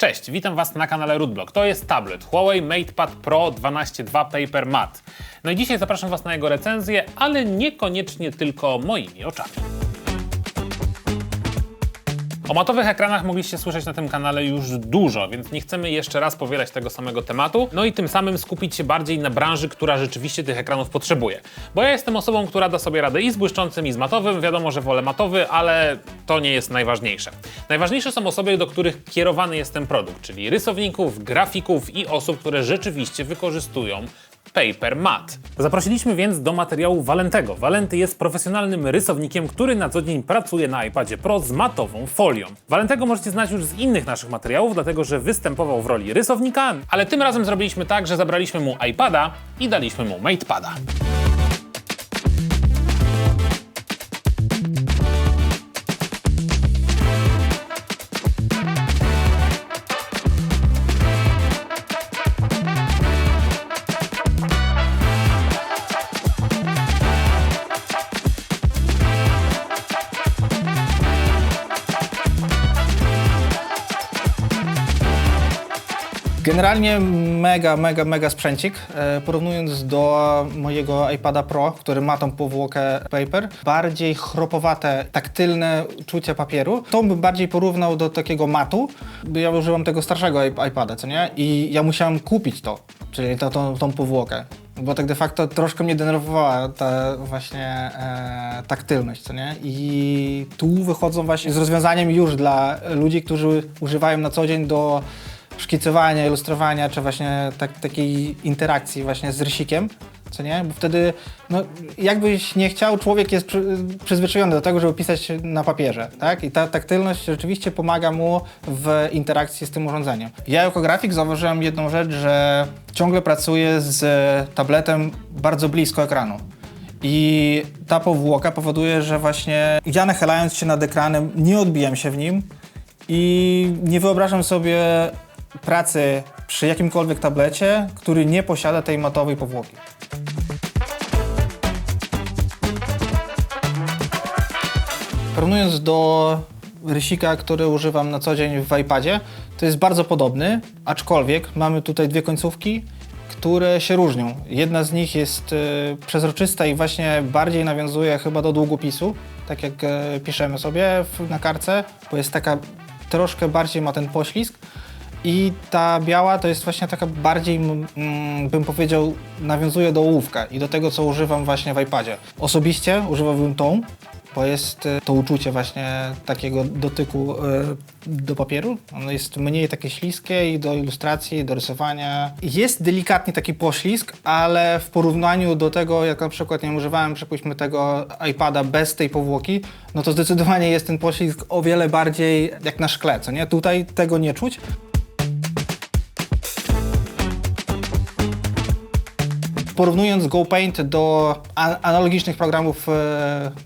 Cześć, witam Was na kanale Rootblock. To jest tablet Huawei MatePad Pro 12.2 Paper Matte. No i dzisiaj zapraszam Was na jego recenzję, ale niekoniecznie tylko moimi oczami. O matowych ekranach mogliście słyszeć na tym kanale już dużo, więc nie chcemy jeszcze raz powielać tego samego tematu, no i tym samym skupić się bardziej na branży, która rzeczywiście tych ekranów potrzebuje. Bo ja jestem osobą, która da sobie radę i z błyszczącym, i z matowym, wiadomo, że wolę matowy, ale to nie jest najważniejsze. Najważniejsze są osoby, do których kierowany jest ten produkt, czyli rysowników, grafików i osób, które rzeczywiście wykorzystują Paper Matte. Zaprosiliśmy więc do materiału Walentego. Walenty jest profesjonalnym rysownikiem, który na co dzień pracuje na iPadzie Pro z matową folią. Walentego możecie znać już z innych naszych materiałów, dlatego że występował w roli rysownika, ale tym razem zrobiliśmy tak, że zabraliśmy mu iPada i daliśmy mu MatePada. Generalnie mega sprzęcik. Porównując do mojego iPada Pro, który ma tą powłokę Paper, bardziej chropowate, taktylne czucie papieru, to bym bardziej porównał do takiego matu. Ja używam tego starszego iPada, co nie? I ja musiałem kupić to, czyli tą powłokę. Bo tak de facto troszkę mnie denerwowała ta właśnie taktylność, co nie? I tu wychodzą właśnie z rozwiązaniem już dla ludzi, którzy używają na co dzień do szkicowania, ilustrowania, czy właśnie takiej interakcji właśnie z rysikiem, co nie? Bo wtedy, no, jakbyś nie chciał, człowiek jest przyzwyczajony do tego, żeby pisać na papierze, tak? I ta taktylność rzeczywiście pomaga mu w interakcji z tym urządzeniem. Ja jako grafik zauważyłem jedną rzecz, że ciągle pracuję z tabletem bardzo blisko ekranu. I ta powłoka powoduje, że właśnie ja nachylając się nad ekranem nie odbijam się w nim i nie wyobrażam sobie pracy przy jakimkolwiek tablecie, który nie posiada tej matowej powłoki. Porównując do rysika, który używam na co dzień w iPadzie, to jest bardzo podobny, aczkolwiek mamy tutaj dwie końcówki, które się różnią. Jedna z nich jest przezroczysta i właśnie bardziej nawiązuje chyba do długopisu, tak jak piszemy sobie na kartce, bo jest taka troszkę bardziej ma ten poślizg. I ta biała to jest właśnie taka bardziej, bym powiedział, nawiązuje do ołówka i do tego, co używam właśnie w iPadzie. Osobiście używałbym tą, bo jest to uczucie właśnie takiego dotyku do papieru. Ono jest mniej takie śliskie i do ilustracji, do rysowania. Jest delikatnie taki poślizg, ale w porównaniu do tego, jak na przykład nie używałem, przypuśćmy, tego iPada bez tej powłoki, no to zdecydowanie jest ten poślizg o wiele bardziej jak na szkle, co nie? Tutaj tego nie czuć. Porównując GoPaint do analogicznych programów,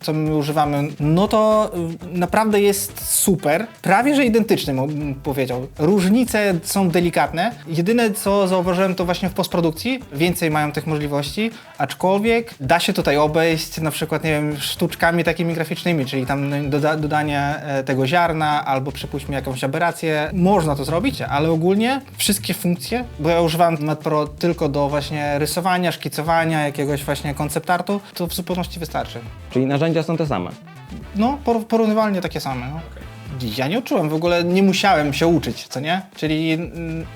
co my używamy, no to naprawdę jest super. Prawie że identyczny, bym powiedział. Różnice są delikatne. Jedyne, co zauważyłem, to właśnie w postprodukcji. Więcej mają tych możliwości, aczkolwiek da się tutaj obejść na przykład, nie wiem, sztuczkami takimi graficznymi, czyli tam dodanie tego ziarna albo przypuśćmy jakąś aberrację. Można to zrobić, ale ogólnie wszystkie funkcje, bo ja używam Matte Pro tylko do właśnie rysowania, szkicowania, jakiegoś właśnie koncept artu, to w zupełności wystarczy. Czyli narzędzia są te same? No, porównywalnie takie same. No. Ja nie uczyłem, w ogóle nie musiałem się uczyć, co nie? Czyli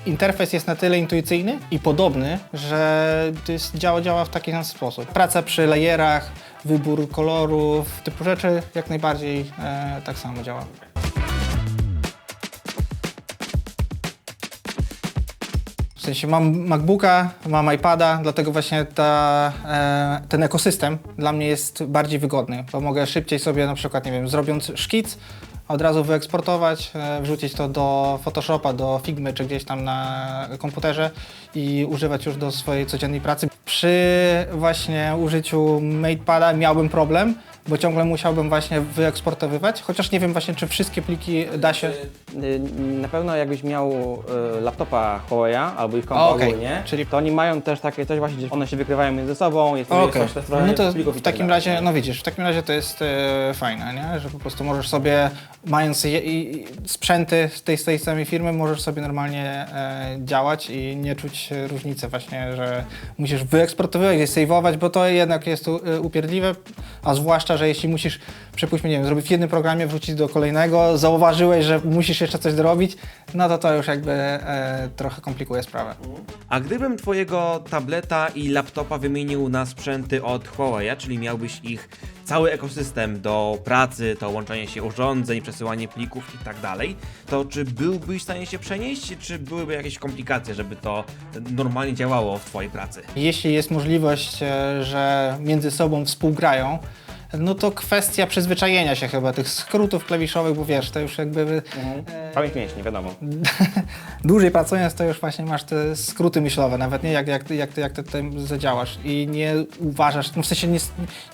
interfejs jest na tyle intuicyjny i podobny, że to jest, działa w taki sam sposób. Praca przy layerach, wybór kolorów, typu rzeczy jak najbardziej tak samo działa. W sensie mam MacBooka, mam iPada, dlatego właśnie ten ekosystem dla mnie jest bardziej wygodny, bo mogę szybciej sobie na przykład, nie wiem, zrobiąc szkic, od razu wyeksportować, wrzucić to do Photoshopa, do Figmy czy gdzieś tam na komputerze i używać już do swojej codziennej pracy. Przy właśnie użyciu MatePada miałbym problem, bo ciągle musiałbym właśnie wyeksportowywać, chociaż nie wiem właśnie, czy wszystkie pliki da się... Na pewno jakbyś miał laptopa Huawei'a albo ich kompa Okej, ogólnie, czyli- to oni mają też takie coś właśnie, że one się wykrywają między sobą, jest Okej, coś trochę no to plików i w tak takim dalej. razie, no widzisz, w takim razie to jest fajne, nie? Że po prostu możesz sobie, mając sprzęty z tej samej firmy, możesz sobie normalnie działać i nie czuć różnicy właśnie, że musisz wyeksportowywać, save'ować, bo to jednak jest upierdliwe, a zwłaszcza, że jeśli musisz, przypuśćmy, nie wiem, zrobić w jednym programie, wrócić do kolejnego, zauważyłeś, że musisz jeszcze coś dorobić, no to już jakby trochę komplikuje sprawę. A gdybym twojego tableta i laptopa wymienił na sprzęty od Huawei'a, czyli miałbyś ich cały ekosystem do pracy, to łączenie się urządzeń, przesyłanie plików i tak dalej, to czy byłbyś w stanie się przenieść, czy byłyby jakieś komplikacje, żeby to normalnie działało w twojej pracy? Jeśli jest możliwość, że między sobą współgrają, no to kwestia przyzwyczajenia się chyba tych skrótów klawiszowych, bo wiesz, to już jakby Pamięć mięśni, wiadomo. dłużej pracując, to już właśnie masz te skróty myślowe, nawet nie jak ty tutaj zadziałasz i nie uważasz, no w sensie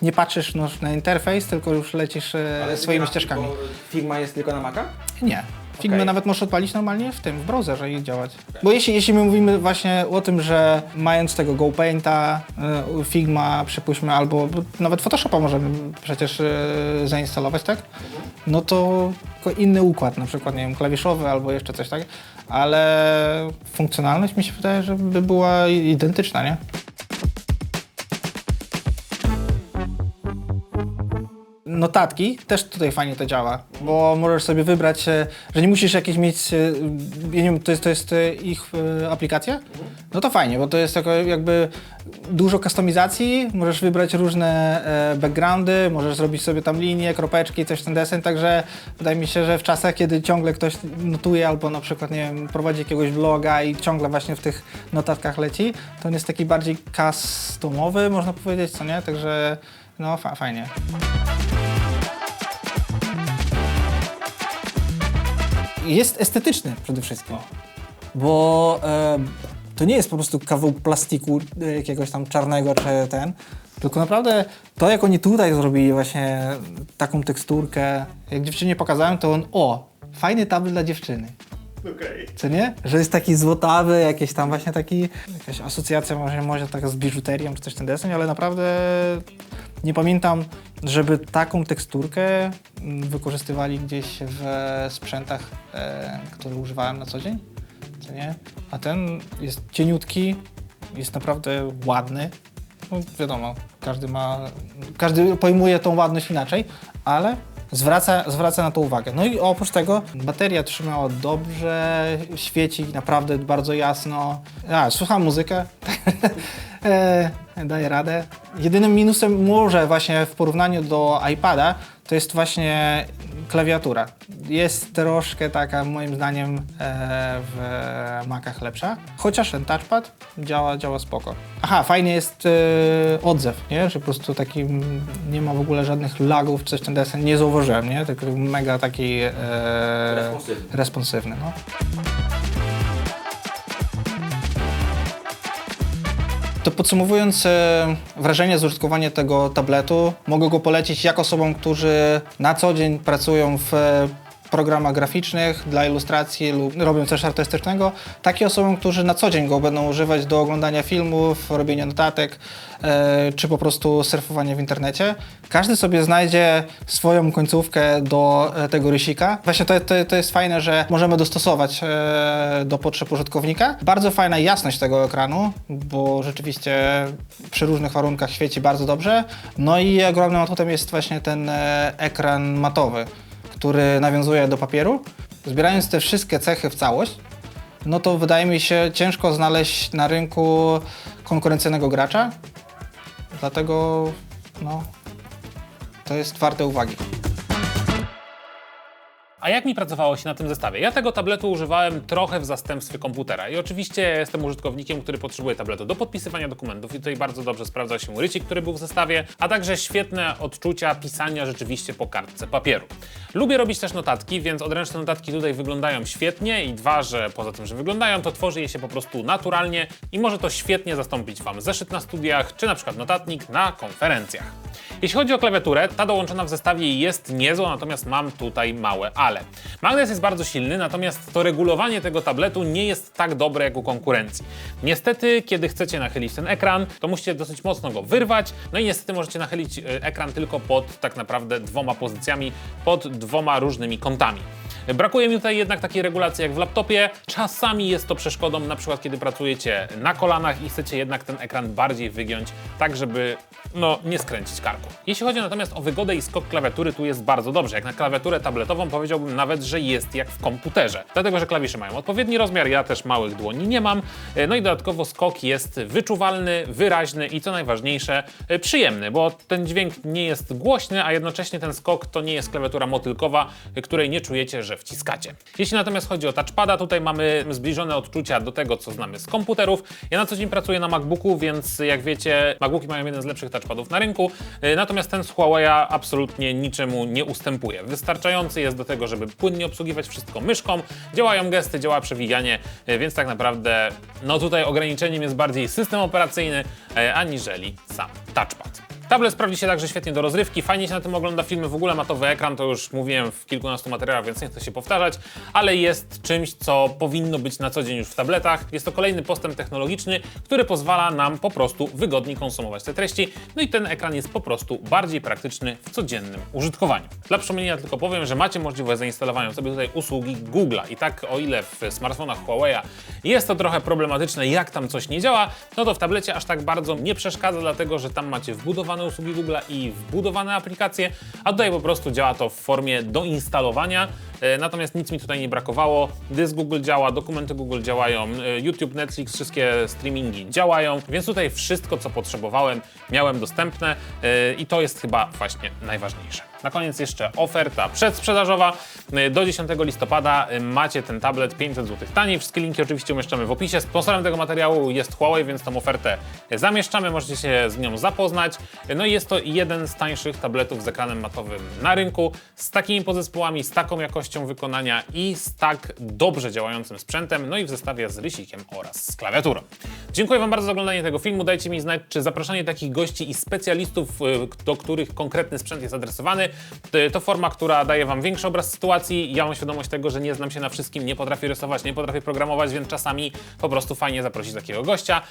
nie patrzysz na interfejs, tylko już lecisz swoimi ścieżkami. Firma jest tylko na Maca? Nie. Figmę Okej. nawet możesz odpalić normalnie w browserze i działać. Bo jeśli my mówimy właśnie o tym, że mając tego GoPainta, Figma, przypuśćmy, albo nawet Photoshopa możemy przecież zainstalować, tak? No to tylko inny układ, na przykład, nie wiem, klawiszowy albo jeszcze coś, tak? Ale funkcjonalność mi się wydaje, że by była identyczna, nie? Notatki, też tutaj fajnie to działa, bo możesz sobie wybrać, że nie musisz jakieś mieć, ja nie wiem, to jest ich aplikacja? No to fajnie, bo to jest jakby dużo kustomizacji, możesz wybrać różne backgroundy, możesz zrobić sobie tam linie, kropeczki, coś ten desen, także wydaje mi się, że w czasach, kiedy ciągle ktoś notuje albo na przykład, nie wiem, prowadzi jakiegoś vloga i ciągle właśnie w tych notatkach leci, to on jest taki bardziej customowy, można powiedzieć, co nie? Także no fajnie. Jest estetyczny przede wszystkim, bo to nie jest po prostu kawał plastiku jakiegoś tam czarnego czy ten, tylko naprawdę to, jak oni tutaj zrobili właśnie taką teksturkę, jak dziewczynie pokazałem, to fajny tablet dla dziewczyny. Co nie? Że jest taki złotawy, jakieś tam właśnie jakaś asocjacja może taka z biżuterią czy coś ten deseń, ale naprawdę nie pamiętam, żeby taką teksturkę wykorzystywali gdzieś w sprzętach, które używałem na co dzień, co nie? A ten jest cieniutki, jest naprawdę ładny. No, wiadomo, każdy pojmuje tą ładność inaczej, ale zwraca na to uwagę. No i oprócz tego bateria trzymała dobrze, świeci naprawdę bardzo jasno. Słucham muzykę, daję radę. Jedynym minusem może właśnie w porównaniu do iPada to jest właśnie klawiatura. Jest troszkę taka moim zdaniem w Macach lepsza, chociaż ten touchpad działa spoko. Fajnie jest odzew, nie? Że po prostu taki nie ma w ogóle żadnych lagów, coś ten desen nie zauważyłem, nie? Tylko mega taki responsywny. No. To podsumowując wrażenie z użytkowania tego tabletu, mogę go polecić jak osobom, którzy na co dzień pracują w programach graficznych, dla ilustracji lub robią coś artystycznego, tak i osobom, którzy na co dzień go będą używać do oglądania filmów, robienia notatek, czy po prostu surfowania w internecie. Każdy sobie znajdzie swoją końcówkę do tego rysika. Właśnie to jest fajne, że możemy dostosować do potrzeb użytkownika. Bardzo fajna jasność tego ekranu, bo rzeczywiście przy różnych warunkach świeci bardzo dobrze. No i ogromnym atutem jest właśnie ten ekran matowy, który nawiązuje do papieru. Zbierając te wszystkie cechy w całość, no to wydaje mi się ciężko znaleźć na rynku konkurencyjnego gracza. Dlatego to jest warte uwagi. A jak mi pracowało się na tym zestawie? Ja tego tabletu używałem trochę w zastępstwie komputera i oczywiście jestem użytkownikiem, który potrzebuje tabletu do podpisywania dokumentów i tutaj bardzo dobrze sprawdzał się rycik, który był w zestawie, a także świetne odczucia pisania rzeczywiście po kartce papieru. Lubię robić też notatki, więc odręczne notatki tutaj wyglądają świetnie i że poza tym, że wyglądają, to tworzy je się po prostu naturalnie i może to świetnie zastąpić Wam zeszyt na studiach, czy na przykład notatnik na konferencjach. Jeśli chodzi o klawiaturę, ta dołączona w zestawie jest niezła, natomiast mam tutaj małe ale. Magnes jest bardzo silny, natomiast to regulowanie tego tabletu nie jest tak dobre jak u konkurencji. Niestety, kiedy chcecie nachylić ten ekran, to musicie dosyć mocno go wyrwać, no i niestety możecie nachylić ekran tylko pod tak naprawdę 2 pozycjami, pod 2 różnymi kątami. Brakuje mi tutaj jednak takiej regulacji jak w laptopie. Czasami jest to przeszkodą, na przykład kiedy pracujecie na kolanach i chcecie jednak ten ekran bardziej wygiąć, tak żeby nie skręcić karku. Jeśli chodzi natomiast o wygodę i skok klawiatury, tu jest bardzo dobrze. Jak na klawiaturę tabletową powiedziałbym nawet, że jest jak w komputerze. Dlatego, że klawisze mają odpowiedni rozmiar, ja też małych dłoni nie mam. No i dodatkowo skok jest wyczuwalny, wyraźny i co najważniejsze, przyjemny, bo ten dźwięk nie jest głośny, a jednocześnie ten skok to nie jest klawiatura motylkowa, której nie czujecie, że wciskacie. Jeśli natomiast chodzi o touchpada, tutaj mamy zbliżone odczucia do tego, co znamy z komputerów. Ja na co dzień pracuję na MacBooku, więc jak wiecie, MacBooki mają jeden z lepszych touchpadów na rynku, natomiast ten z Huawei'a absolutnie niczemu nie ustępuje. Wystarczający jest do tego, żeby płynnie obsługiwać wszystko myszką, działają gesty, działa przewijanie, więc tak naprawdę tutaj ograniczeniem jest bardziej system operacyjny, aniżeli sam touchpad. Tablet sprawdzi się także świetnie do rozrywki, fajnie się na tym ogląda filmy, w ogóle matowy ekran, to już mówiłem w kilkunastu materiałach, więc nie chcę się powtarzać, ale jest czymś, co powinno być na co dzień już w tabletach. Jest to kolejny postęp technologiczny, który pozwala nam po prostu wygodniej konsumować te treści, no i ten ekran jest po prostu bardziej praktyczny w codziennym użytkowaniu. Dla przypomnienia tylko powiem, że macie możliwość zainstalowania sobie tutaj usługi Google'a i tak o ile w smartfonach Huawei'a jest to trochę problematyczne, jak tam coś nie działa, no to w tablecie aż tak bardzo nie przeszkadza, dlatego że tam macie wbudowane usługi Google'a i wbudowane aplikacje, a tutaj po prostu działa to w formie doinstalowania, natomiast nic mi tutaj nie brakowało. Dysk Google działa, dokumenty Google działają, YouTube, Netflix, wszystkie streamingi działają, więc tutaj wszystko, co potrzebowałem, miałem dostępne i to jest chyba właśnie najważniejsze. Na koniec jeszcze oferta przedsprzedażowa. Do 10 listopada macie ten tablet 500 zł taniej. Wszystkie linki oczywiście umieszczamy w opisie. Sponsorem tego materiału jest Huawei, więc tą ofertę zamieszczamy. Możecie się z nią zapoznać. No i jest to jeden z tańszych tabletów z ekranem matowym na rynku, z takimi podzespołami, z taką jakością wykonania i z tak dobrze działającym sprzętem, no i w zestawie z rysikiem oraz z klawiaturą. Dziękuję Wam bardzo za oglądanie tego filmu. Dajcie mi znać, czy zapraszanie takich gości i specjalistów, do których konkretny sprzęt jest adresowany, to forma, która daje Wam większy obraz sytuacji. Ja mam świadomość tego, że nie znam się na wszystkim, nie potrafię rysować, nie potrafię programować, więc czasami po prostu fajnie zaprosić takiego gościa.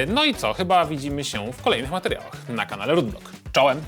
No i co? Chyba widzimy się w kolejnych materiałach na kanale Rootblock. Czołem!